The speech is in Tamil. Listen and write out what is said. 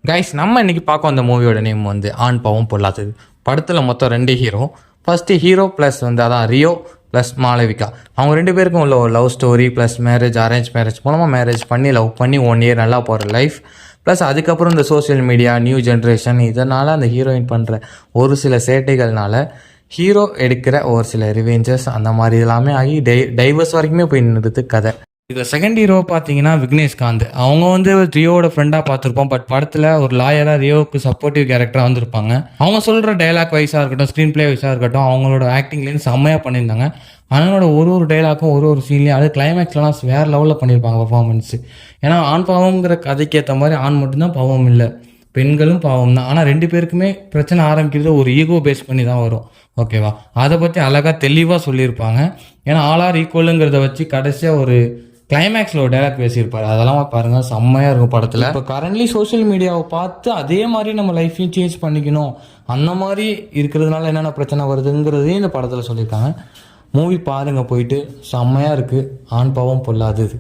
கைஸ் நம்ம இன்னைக்கு பார்க்க வந்த மூவியோட நேம் வந்து ஆண் பாவம் பொல்லாதது. படத்தில் மொத்தம் 2 ஹீரோ. ஃபர்ஸ்ட்டு ஹீரோ ப்ளஸ் வந்து அதான் ரியோ ப்ளஸ் மாளவிகா. அவங்க 2 பேருக்கும் உள்ள ஒரு love story plus marriage, arrange marriage மூலமாக மேரேஜ் பண்ணி லவ் பண்ணி 1 இயர் நல்லா போகிற லைஃப். ப்ளஸ் அதுக்கப்புறம் இந்த சோஷியல் மீடியா, நியூ ஜென்ரேஷன் இதனால் அந்த ஹீரோயின் பண்ணுற ஒரு சில சேட்டைகள்னால ஹீரோ எடுக்கிற ஒரு சில ரிவெஞ்சஸ் அந்த மாதிரி எல்லாமே ஆகி டைவர்ஸ் வரைக்குமே போய் நின்றுது கதை. இதில் செகண்ட் ஹீரோ பார்த்தீங்கன்னா விக்னேஷ்காந்த். அவங்க வந்து ரியோவோட ஃப்ரெண்டாக பார்த்துருப்போம். பட் படத்தில் ஒரு லாயராக ரியோவுக்கு சப்போர்ட்டிவ் கேரக்டராக வந்திருப்பாங்க. அவங்க சொல்கிற டைலாக் வைஸாக இருக்கட்டும், ஸ்க்ரீன் பிளே வைஸாக இருக்கட்டும், அவங்களோட ஆக்டிங்லேருந்து செம்மையாக பண்ணியிருந்தாங்க. அவங்களோட ஒரு டைலாக்கும் ஒரு சீன்லேயும் அது கிளைமேக்ஸ்லாம் வேறு லெவலில் பண்ணியிருப்பாங்க பர்ஃபார்மன்ஸு. ஏன்னா ஆண் பாவம்ங்கிற கதைக்கு ஏற்ற மாதிரி ஆண் மட்டும்தான் பாவம் இல்லை, பெண்களும் பாவம் தான். ஆனால் 2 பேருக்குமே பிரச்சனை ஆரம்பிக்கிறது ஒரு ஈகோ பேஸ் பண்ணி தான் வரும். ஓகேவா? அதை பற்றி அழகாக தெளிவாக சொல்லியிருப்பாங்க. ஏன்னா ஆளார் ஈக்குவலுங்கிறத வச்சு கடைசியாக ஒரு கிளைமேக்ஸில் ஒரு டைலாக் பேசியிருப்பார். அதெல்லாம் பாருங்கள், செம்மையாக இருக்கும் படத்தில். இப்போ கரண்ட்லி சோஷியல் மீடியாவை பார்த்து அதே மாதிரி நம்ம லைஃப்பையும் சேஞ்ச் பண்ணிக்கணும், அந்த மாதிரி இருக்கிறதுனால என்னென்ன பிரச்சனை வருதுங்கிறதையும் இந்த படத்தில் சொல்லியிருக்காங்க. மூவி பாருங்கள் போயிட்டு, செம்மையாக இருக்குது. ஆண் பாவம் பொல்லாதது.